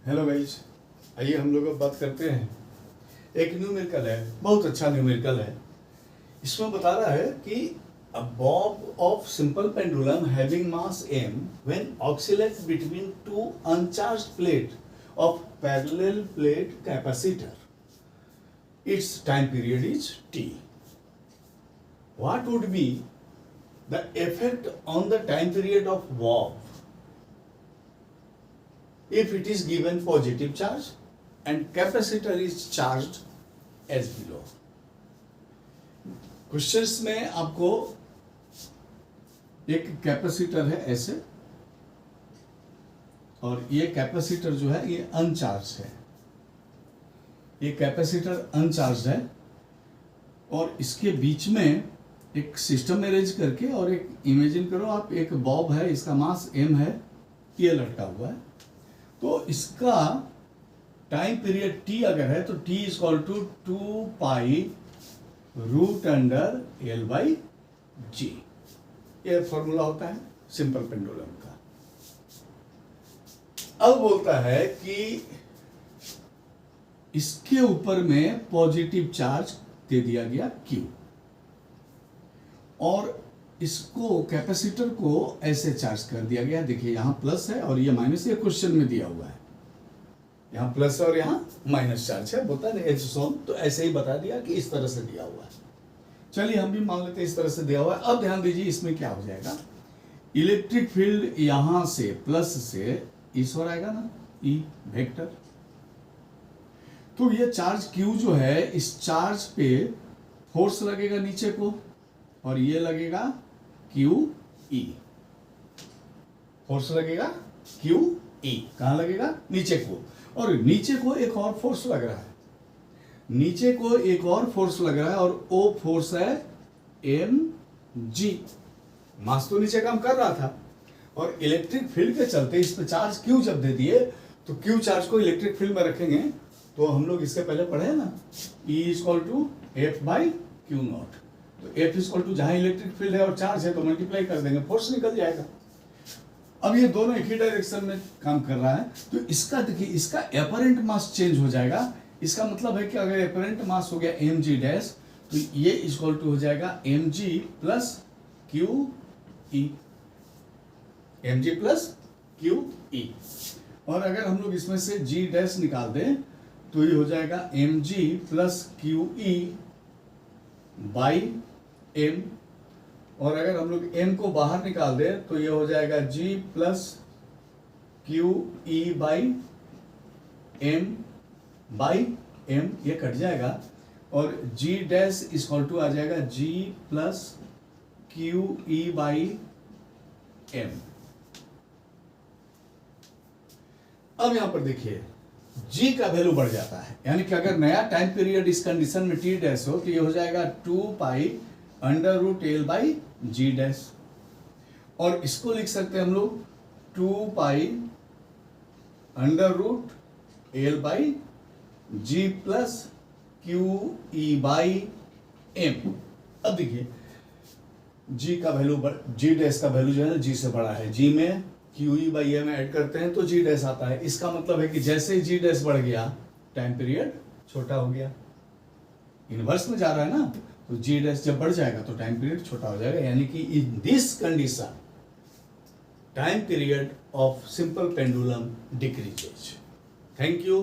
Hello guys, आइए हम लोग अब बात करते हैं। एक न्यूमेरिकल है, बहुत अच्छा न्यूमेरिकल है। इसमें बता रहा है कि a bob of simple pendulum having mass m when oscillates between two uncharged plate of parallel plate capacitor, its time period is t. What would be the effect on the time period of bob if it is given positive charge and capacitor is charged as below? Questions में आपको एक capacitor है ऐसे, और ये capacitor जो है ये अनचार्ज है। ये कैपेसिटर अनचार्ज है और इसके बीच में एक सिस्टम अरेंज करके, और एक इमेजिन करो आप, एक बॉब है, इसका मास m है, ये लटका हुआ है। तो इसका टाइम पीरियड t अगर है तो t is equal to 2 pi root under L by g. ये फॉर्मूला होता है सिंपल पेंडुलम का। अब बोलता है कि इसके ऊपर में पॉजिटिव चार्ज दे दिया गया Q, और इसको कैपेसिटर को ऐसे चार्ज कर दिया गया। देखिए यहां प्लस है और ये माइनस, ये क्वेश्चन में दिया हुआ है। यहां प्लस है और यहां माइनस चार्ज है, बोलता है एच सोन, तो ऐसे ही बता दिया कि इस तरह से दिया हुआ है। चलिए हम भी मान लेते हैं इस तरह से दिया हुआ है। अब ध्यान दीजिए इसमें क्या हो जाएगा। इलेक्ट्रिक फील्ड यहां से प्लस से इस ओर आएगा ना, ई वेक्टर। तो ये चार्ज Q जो है, इस चार्ज पे फोर्स लगेगा नीचे को, और ये लगेगा QE। फोर्स लगेगा QE, कहां लगेगा? नीचे को। और नीचे को एक और फोर्स लग रहा है, नीचे को एक और फोर्स लग रहा है, और वो फोर्स है mg। मास तो नीचे काम कर रहा था, और इलेक्ट्रिक फील्ड के चलते इस पे चार्ज Q जब दे दिए, तो Q चार्ज को इलेक्ट्रिक फील्ड में रखेंगे। तो हम लोग इसके पहले पढ़े ना, E equal to F by Q naught. तो F इक्वल टू जहां इलेक्ट्रिक फील्ड है और चार्ज है तो मल्टीप्लाई कर देंगे, फोर्स निकल जाएगा। अब ये दोनों एक ही डायरेक्शन में काम कर रहा है, तो इसका देखिए, इसका एपरेंट मास चेंज हो जाएगा। इसका मतलब है कि अगर एपरेंट मास हो गया mg डैश, तो ये इक्वल टू हो जाएगा mg plus QE, mg plus QE। और अगर हम लोग इसमें से g डैश निकाल दें तो ये हो जाएगा mg plus QE by m, और अगर हम लोग m को बाहर निकाल दें तो ये हो जाएगा g plus QE by m by m, ये कट जाएगा, और g डैश इक्वल टू आ जाएगा g plus QE by m। अब यहां पर देखिए g का वैल्यू बढ़ जाता है, यानी कि अगर नया टाइम पीरियड इस कंडीशन में t डैश हो तो ये हो जाएगा 2 pi under root L by g dash, और इसको लिख सकते हैं हम लोग 2 pi under root L by g plus QE by m। अब देखिए g का वैल्यू, g डैश का वैल्यू जो है g से बड़ा है, g में QE बाई m ऐड करते हैं तो g डैश आता है। इसका मतलब है कि जैसे ही g डैश बढ़ गया टाइम पीरियड छोटा हो गया, इनवर्स में जा रहा है ना, तो g डैश जब बढ़ जाएगा तो टाइम पीरियड छोटा हो जाएगा। यानी कि in this condition time period of simple pendulum decreases. Thank you.